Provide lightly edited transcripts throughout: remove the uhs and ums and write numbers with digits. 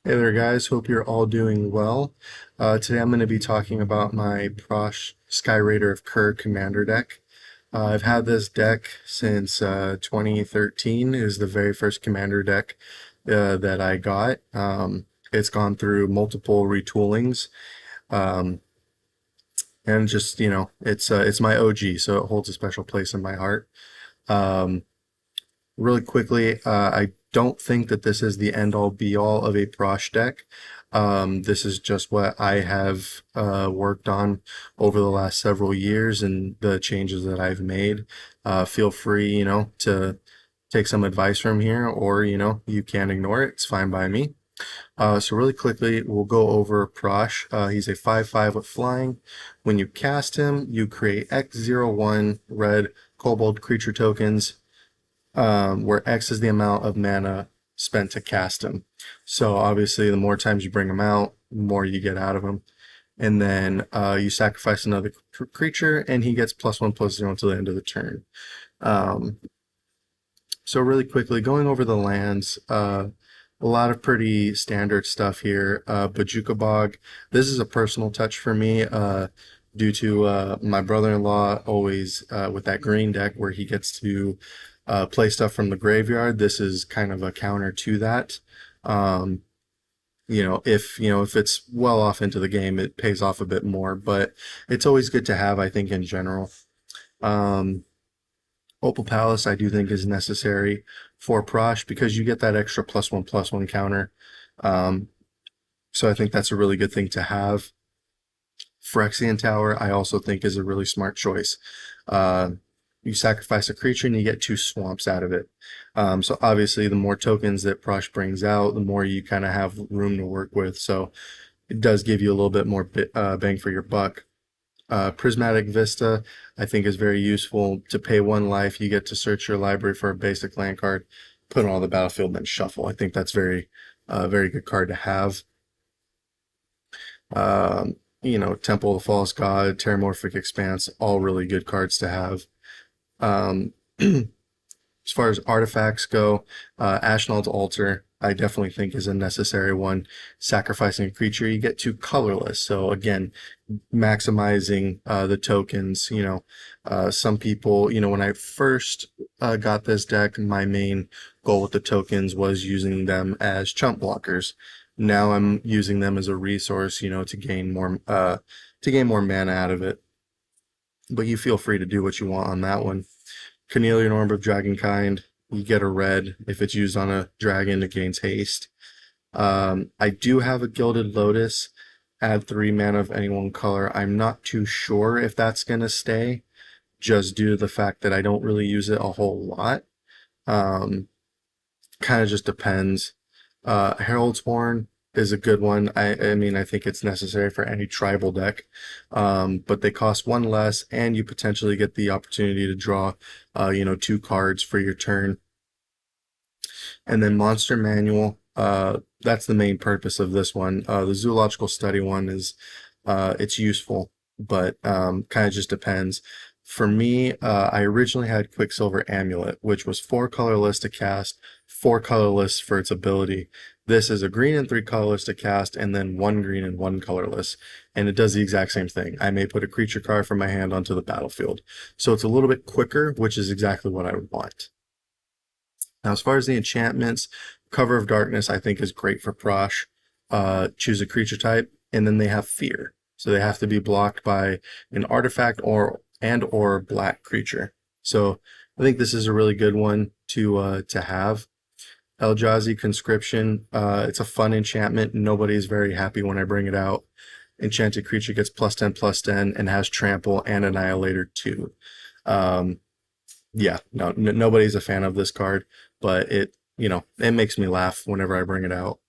Hey there, guys. Hope you're all doing well. Today I'm going to be talking about my Prossh Skyraider of Kher commander deck. I've had this deck since 2013. It is the very first commander deck that I got. It's gone through multiple retoolings, um, and just it's my OG, so it holds a special place in my heart. Um, Really quickly, I don't think that this is the end all be all of a Prossh deck. This is just what I have worked on over the last several years and the changes that I've made. Feel free, to take some advice from here, or, you can ignore it. It's fine by me. So really quickly, we'll go over Prossh. He's a 5/5 with flying. When you cast him, you create X01 red kobold creature tokens, where X is the amount of mana spent to cast him. So obviously, the more times you bring him out, the more you get out of him. And then you sacrifice another creature, and he gets +1/+0 until the end of the turn. Um, so really quickly, going over the lands, a lot of pretty standard stuff here. Bojuka Bog, this is a personal touch for me, due to my brother-in-law always with that green deck where he gets to play stuff from the graveyard. This is kind of a counter to that. Um, if it's well off into the game, it pays off a bit more, but it's always good to have, I think, in general. Um, Opal Palace, I do think, is necessary for Prossh because you get that extra +1/+1 counter. Um, so I think that's a really good thing to have. Phyrexian Tower, I also think, is a really smart choice. Uh, you sacrifice a creature and you get 2 swamps out of it. So obviously, the more tokens that Prossh brings out, the more you kind of have room to work with. So it does give you a little bit more bang for your buck. Prismatic Vista, I think, is very useful. To pay 1 life, you get to search your library for a basic land card, put it on the battlefield, and then shuffle. I think that's very good card to have. Temple of the False God, Terramorphic Expanse, all really good cards to have. Um, as far as artifacts go, Ashnod's Altar, I definitely think is a necessary one. Sacrificing a creature, you get 2 colorless. So again, maximizing the tokens. Some people, when I first got this deck, my main goal with the tokens was using them as chump blockers. Now I'm using them as a resource, to gain more mana out of it. But you feel free to do what you want on that one. Cornelian Orb of Dragonkind, you get a red. If it's used on a dragon, it gains haste. I do have a Gilded Lotus, add 3 mana of any one color. I'm not too sure if that's going to stay, just due to the fact that I don't really use it a whole lot. Um, Kind of just depends. Herald's Horn is a good one. I mean, I think it's necessary for any tribal deck, but they cost 1 less, and you potentially get the opportunity to draw, 2 cards for your turn. And then Monster Manual, that's the main purpose of this one. The Zoological Study one is, it's useful, but kind of just depends. For me, I originally had Quicksilver Amulet, which was 4 colorless to cast, 4 colorless for its ability. This is a green and 3 colorless to cast, and then 1 green and 1 colorless. And it does the exact same thing. I may put a creature card from my hand onto the battlefield. So it's a little bit quicker, which is exactly what I would want. Now, as far as the enchantments, Cover of Darkness, I think, is great for Prossh. Choose a creature type, and then they have Fear. So they have to be blocked by an artifact or black creature. So I think this is a really good one to have. Eldrazi Conscription, it's a fun enchantment. Nobody's very happy when I bring it out. Enchanted creature gets +10/+10 and has Trample and Annihilator too. Um, yeah, no, nobody's a fan of this card, but it makes me laugh whenever I bring it out.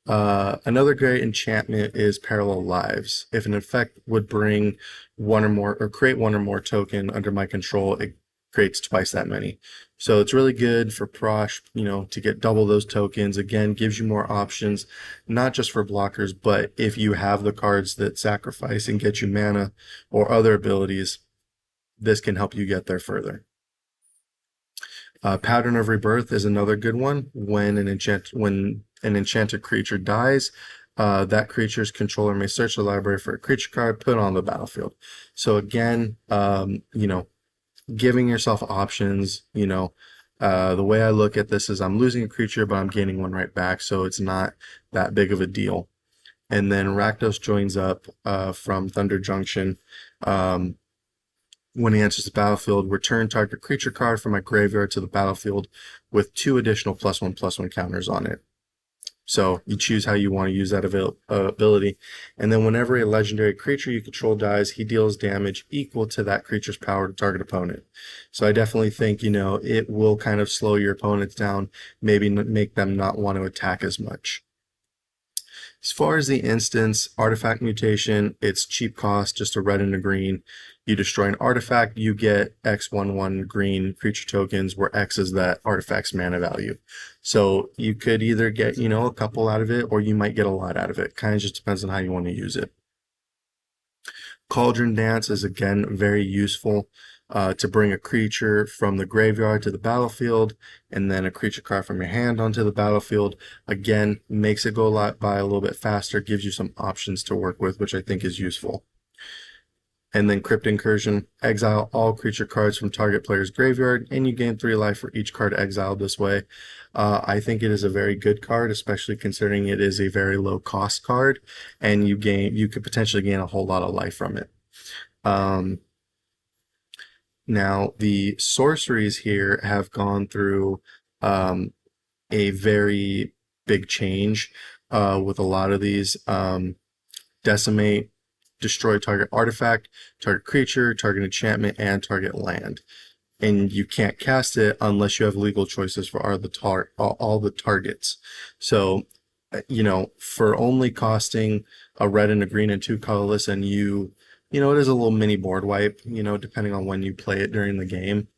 Another great enchantment is Parallel Lives. If an effect would bring one or more, or create one or more token under my control, it creates twice that many. So it's really good for Prossh, to get double those tokens. Again, gives you more options, not just for blockers, but if you have the cards that sacrifice and get you mana or other abilities, this can help you get there further. Pattern of Rebirth is another good one. When an enchanted creature dies, that creature's controller may search the library for a creature card, put it on the battlefield. So again, giving yourself options, the way I look at this is I'm losing a creature, but I'm gaining one right back, so it's not that big of a deal. And then Rakdos joins up from Thunder Junction. When he enters the battlefield, return target creature card from my graveyard to the battlefield with 2 additional +1/+1 counters on it. So you choose how you want to use that ability. And then whenever a legendary creature you control dies, he deals damage equal to that creature's power to target opponent. So I definitely think, it will kind of slow your opponents down, maybe make them not want to attack as much. As far as the instance, artifact mutation, it's cheap cost, just a red and a green. You destroy an artifact, you get X/1/1 green creature tokens, where X is that artifact's mana value. So you could either get, a couple out of it, or you might get a lot out of it. Kind of just depends on how you want to use it. Cauldron Dance is again very useful to bring a creature from the graveyard to the battlefield, and then a creature card from your hand onto the battlefield. Again, makes it go by a little bit faster, gives you some options to work with, which I think is useful. And then Crypt Incursion, exile all creature cards from target player's graveyard, and you gain 3 life for each card exiled this way. I think it is a very good card, especially considering it is a very low cost card, and you could potentially gain a whole lot of life from it. Now, the sorceries here have gone through a very big change with a lot of these. Decimate, destroy target artifact, target creature, target enchantment, and target land. And you can't cast it unless you have legal choices for all the targets. So, for only costing a red and a green and 2 colorless, and it is a little mini board wipe, depending on when you play it during the game.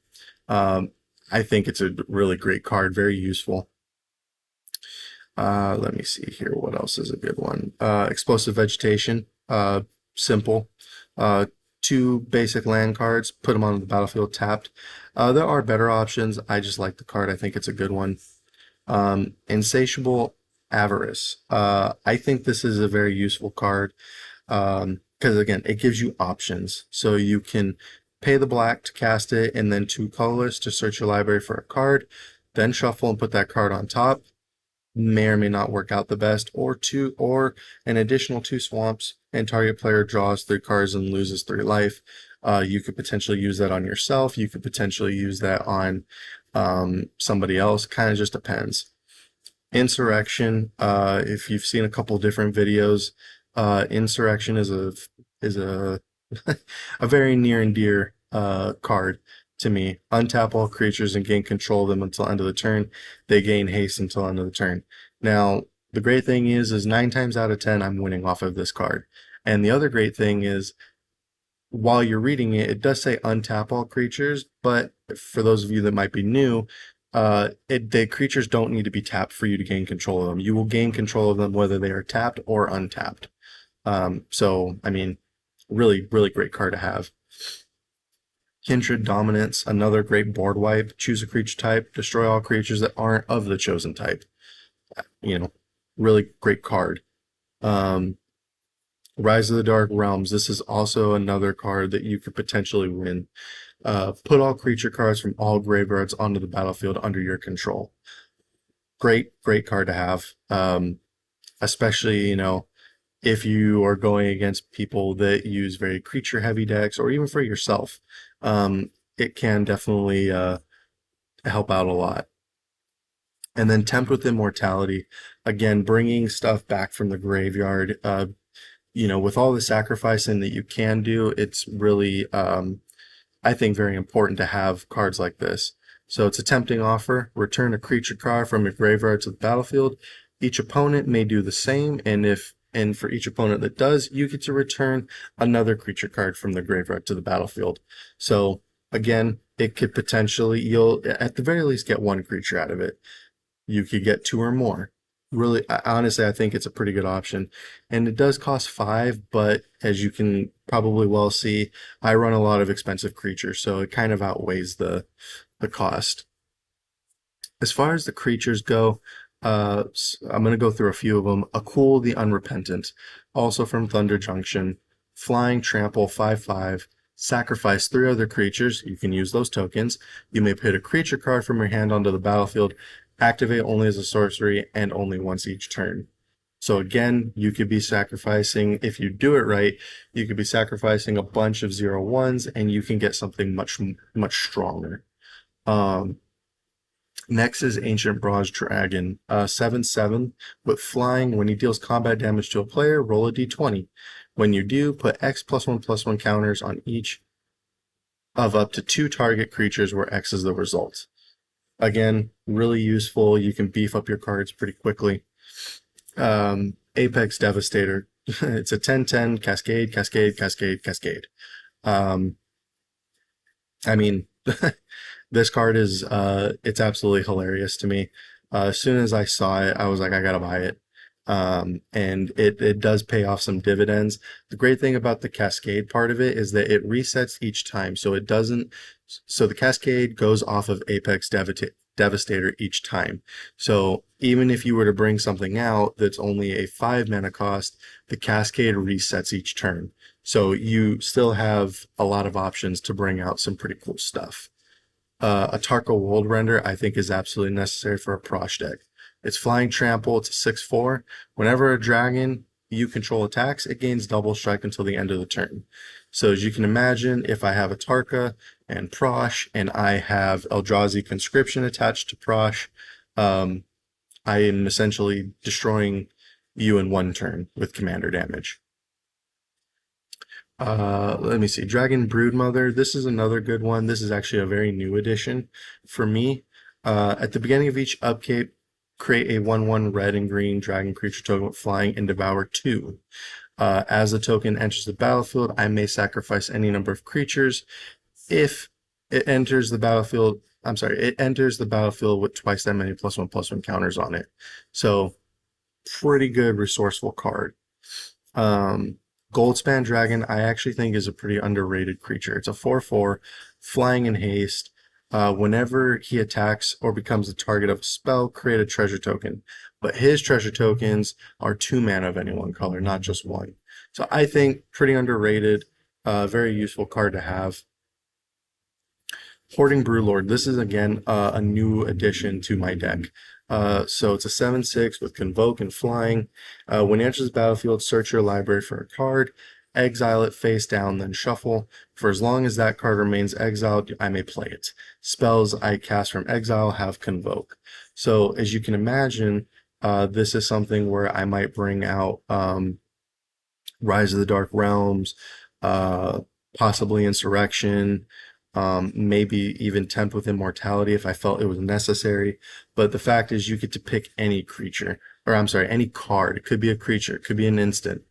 I think it's a really great card, very useful. Let me see here. What else is a good one? Explosive Vegetation. Simple. 2 basic land cards, put them on the battlefield tapped. There are better options. I just like the card. I think it's a good one. Insatiable Avarice. I think this is a very useful card because, again, it gives you options. So you can pay the black to cast it, and then 2 colorless to search your library for a card, then shuffle and put that card on top. May or may not work out the best, or an additional 2 swamps, and target player draws 3 cards and loses 3 life. You could potentially use that on yourself. You could potentially use that on somebody else. Kind of just depends. Insurrection. If you've seen a couple different videos, Insurrection is a a very near and dear card to me. Untap all creatures and gain control of them until end of the turn. They gain haste until end of the turn. Now, the great thing is 9 times out of 10, I'm winning off of this card. And the other great thing is, while you're reading it, it does say untap all creatures, but for those of you that might be new, the creatures don't need to be tapped for you to gain control of them. You will gain control of them whether they are tapped or untapped. So, I mean, really, really great card to have. Kindred Dominance, another great board wipe. Choose a creature type, destroy all creatures that aren't of the chosen type. Really great card. Rise of the Dark Realms. This is also another card that you could potentially win. Put all creature cards from all graveyards onto the battlefield under your control. Great card to have. Especially, if you are going against people that use very creature heavy decks, or even for yourself, it can definitely help out a lot. And then Tempt with Immortality, again, bringing stuff back from the graveyard. With all the sacrificing that you can do, it's really, I think, very important to have cards like this. So it's a tempting offer. Return a creature card from your graveyard to the battlefield. Each opponent may do the same, and for each opponent that does, you get to return another creature card from the graveyard to the battlefield. So again, it could potentially, you'll at the very least get 1 creature out of it. You could get 2 or more. Really, honestly, I think it's a pretty good option. And it does cost 5, but as you can probably well see, I run a lot of expensive creatures, so it kind of outweighs the cost. As far as the creatures go, I'm going to go through a few of them. Akul the Unrepentant, also from Thunder Junction. Flying Trample 5/5. Sacrifice 3 other creatures. You can use those tokens. You may put a creature card from your hand onto the battlefield. Activate only as a sorcery and only once each turn. So again, you could be sacrificing, if you do it right, you could be sacrificing a bunch of 0/1s and you can get something much stronger. Um, Next is Ancient Bronze Dragon, 7/7 with flying. When he deals combat damage to a player, roll a d20. When you do, put X +1/+1 counters on each of up to 2 target creatures where X is the result. Again, really useful. You can beef up your cards pretty quickly. Apex Devastator. It's a 10/10 Cascade, Cascade, Cascade, Cascade. Um, I mean, this card is it's absolutely hilarious to me. As soon as I saw it, I was like, I gotta buy it. And it does pay off some dividends. The great thing about the Cascade part of it is that it resets each time, so it doesn't. So the Cascade goes off of Apex Devastator each time. So even if you were to bring something out that's only a 5 mana cost, the Cascade resets each turn. So you still have a lot of options to bring out some pretty cool stuff. A Tarka World Render, I think, is absolutely necessary for a Prossh deck. It's Flying Trample, it's a 6/4. Whenever a dragon you control attacks, it gains double strike until the end of the turn. So as you can imagine, if I have a Tarka and Prossh, and I have Eldrazi Conscription attached to Prossh, I am essentially destroying you in 1 turn with commander damage. Let me see. Dragon Broodmother. This is another good one. This is actually a very new addition for me. At the beginning of each upkeep, create a 1/1 red and green dragon creature token with flying and devour 2. As the token enters the battlefield, I may sacrifice any number of creatures. If it enters the battlefield, I'm sorry, it enters the battlefield with twice that many +1/+1 counters on it. So, pretty good resourceful card. Goldspan Dragon, I actually think is a pretty underrated creature. It's a 4/4, flying in haste. Whenever he attacks or becomes the target of a spell, create a treasure token. But his treasure tokens are 2 mana of any one color, not just one. So I think pretty underrated, very useful card to have. Hoarding Brewlord. This is again a new addition to my deck. So it's a 7/6 with Convoke and Flying. When it enters the battlefield, search your library for a card, exile it face down, then shuffle. For as long as that card remains exiled, I may play it. Spells I cast from exile have Convoke. So as you can imagine, this is something where I might bring out Rise of the Dark Realms, possibly Insurrection, maybe even Tempt with Immortality if I felt it was necessary. But the fact is, you get to pick any creature, or I'm sorry, any card. It could be a creature, it could be an instant.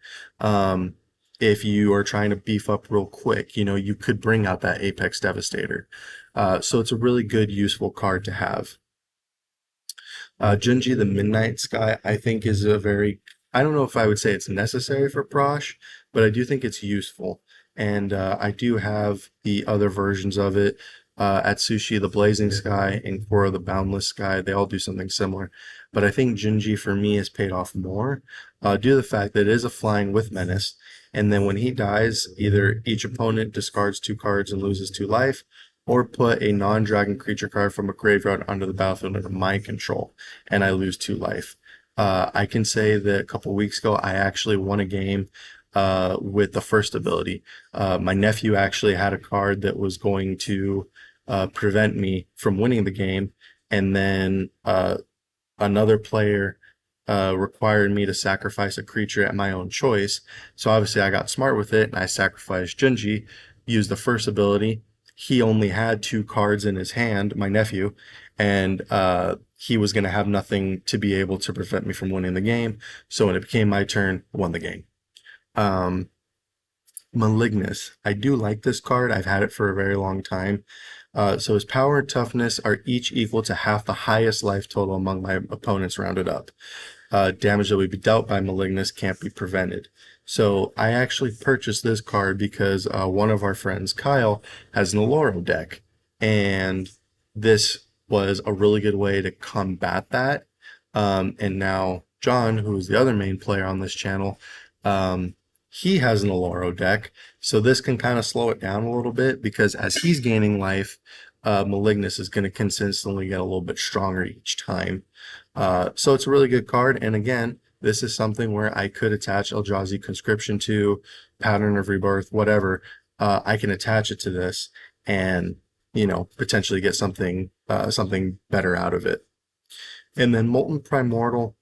If you are trying to beef up real quick, you could bring out that Apex Devastator. So it's a really good, useful card to have. Junji the Midnight Sky, I think, is a very, I don't know if I would say it's necessary for Prossh, but I do think it's useful. And I do have the other versions of it. Atsushi the Blazing Sky and Kora the Boundless Sky, they all do something similar. But I think Junji for me has paid off more due to the fact that it is a flying with menace. And then when he dies, either each opponent discards 2 cards and loses 2 life, or put a non-dragon creature card from a graveyard onto the battlefield under my control, and I lose 2 life. I can say that a couple weeks ago, I actually won a game with the first ability. My nephew actually had a card that was going to prevent me from winning the game, and then another player required me to sacrifice a creature at my own choice. So obviously I got smart with it and I sacrificed Junji, used the first ability. He only had 2 cards in his hand, my nephew, and he was going to have nothing to be able to prevent me from winning the game. So when it became my turn, I won the game. Malignus. I do like this card. I've had it for a very long time. So his power and toughness are each equal to half the highest life total among my opponents rounded up. Damage that would be dealt by Malignus can't be prevented. So I actually purchased this card because one of our friends, Kyle, has an Aloro deck. And this was a really good way to combat that. And now John, who's the other main player on this channel, um, he has an Aloro deck. So this can kind of slow it down a little bit because as he's gaining life, Malignus is going to consistently get a little bit stronger each time. So it's a really good card. And again, this is something where I could attach Eldrazi Conscription to, Pattern of Rebirth, whatever. I can attach it to this and, potentially get something better out of it. And then Molten Primordial,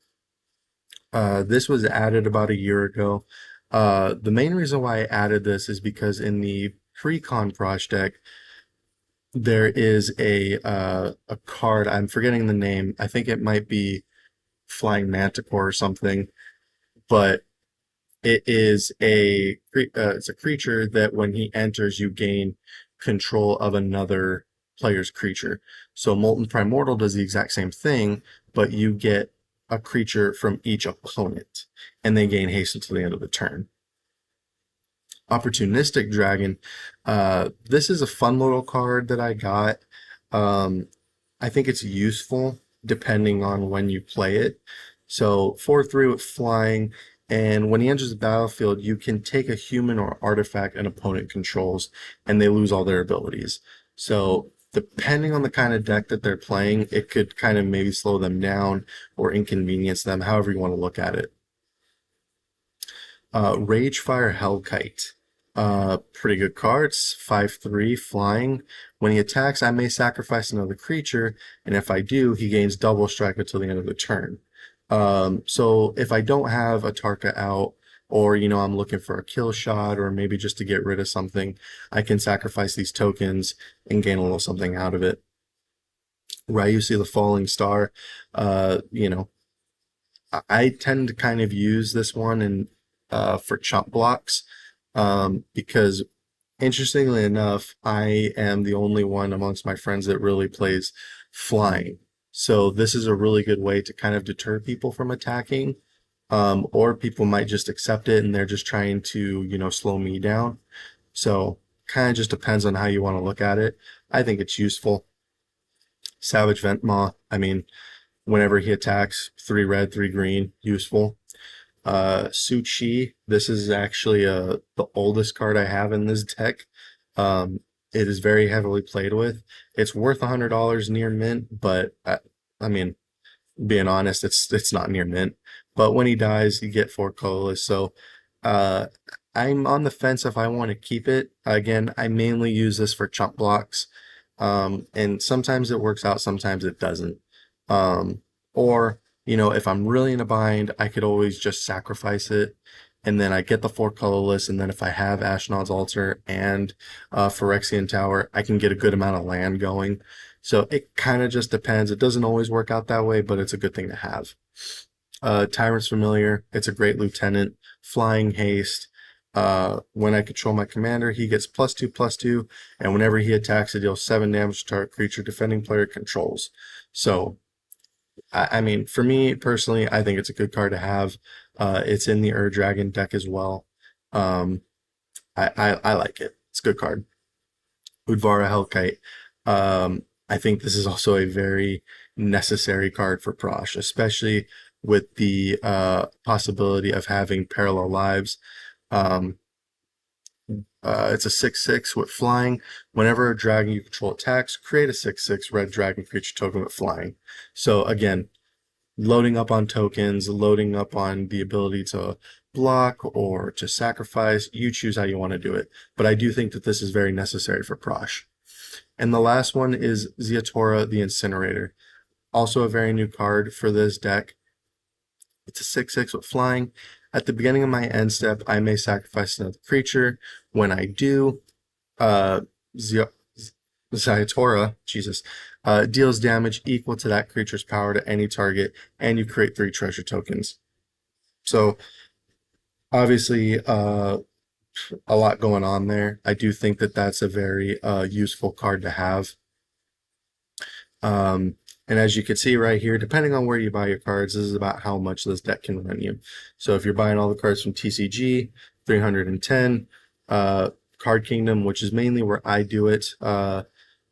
this was added about a year ago. The main reason why I added this is because in the pre-con Prossh deck, there is a card, I'm forgetting the name. I think it might be Flying Manticore or something, but it is it's a creature that when he enters, you gain control of another player's creature. So Molten Primordial does the exact same thing, but you get a creature from each opponent, and they gain haste until the end of the turn. Opportunistic Dragon. This is a fun little card that I got. I think it's useful depending on when you play it. So 4/3 with flying, and when he enters the battlefield, you can take a human or artifact an opponent controls, and they lose all their abilities. So depending on the kind of deck that they're playing, it could kind of maybe slow them down or inconvenience them, however you want to look at it. Ragefire Hellkite. Pretty good cards. 5/3 flying. When he attacks, I may sacrifice another creature, and if I do, he gains double strike until the end of the turn. So if I don't have a Tarka out, or I'm looking for a kill shot, or maybe just to get rid of something, I can sacrifice these tokens and gain a little something out of it. Ryusi the Falling Star. I tend to kind of use this one for chump blocks, because interestingly enough, I am the only one amongst my friends that really plays flying. So this is a really good way to kind of deter people from attacking, or people might just accept it and they're just trying to, slow me down. So kind of just depends on how you want to look at it. I think it's useful. Savage Ventmaw, I mean, whenever he attacks, 3 red, 3 green, useful. Suchi, this is actually the oldest card I have in this deck. It is very heavily played with. It's worth $100 near mint, but I mean, being honest, it's not near mint. But when he dies, you get 4 colorless. So I'm on the fence if I want to keep it. Again, I mainly use this for chump blocks. And sometimes it works out, sometimes it doesn't. Or if I'm really in a bind, I could always just sacrifice it, and then I get the 4 colorless, and then if I have Ashnod's Altar and Phyrexian Tower, I can get a good amount of land going. So it kind of just depends. It doesn't always work out that way, but it's a good thing to have. Tyrant's Familiar, it's a great lieutenant. Flying haste. When I control my commander, he gets +2/+2, and whenever he attacks, it deals 7 damage to target creature defending player controls. So I mean, for me personally, I think it's a good card to have. It's in the Dragon deck as well. I like it. It's a good card. Udvara Hellkite. I think this is also a very necessary card for Prossh, especially with the possibility of having parallel lives. It's a 6/6 with flying. Whenever a dragon you control attacks, create a 6/6 red dragon creature token with flying. So again, loading up on tokens, loading up on the ability to block or to sacrifice. You choose how you want to do it. But I do think that this is very necessary for Prossh. And the last one is Ziatora the Incinerator. Also a very new card for this deck. It's a 6/6 with flying. At the beginning of my end step, I may sacrifice another creature. When I do, Ziatora, Jesus, deals damage equal to that creature's power to any target, and you create 3 treasure tokens. So obviously, a lot going on there. I do think that that's a very useful card to have. And as you can see right here, depending on where you buy your cards, this is about how much this deck can run you. So if you're buying all the cards from TCG, 310. Card Kingdom, which is mainly where I do it,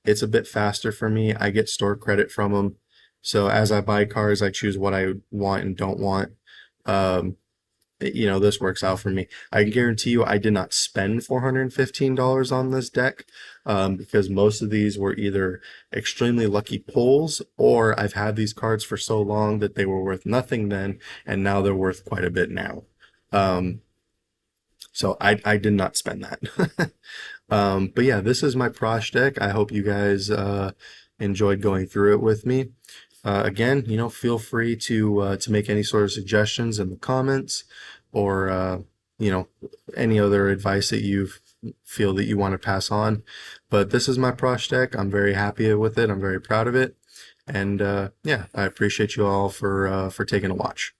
it's a bit faster for me. I get store credit from them. So as I buy cards, I choose what I want and don't want. Um, this works out for me. I can guarantee you I did not spend $415 on this deck, because most of these were either extremely lucky pulls, or I've had these cards for so long that they were worth nothing then, and now they're worth quite a bit now. Um, so I did not spend that. But yeah, this is my Prossh deck. I hope you guys enjoyed going through it with me. Again, feel free to make any sort of suggestions in the comments, or you know, any other advice that you feel that you want to pass on. But this is my Prossh deck. I'm very happy with it. I'm very proud of it, and yeah, I appreciate you all for taking a watch.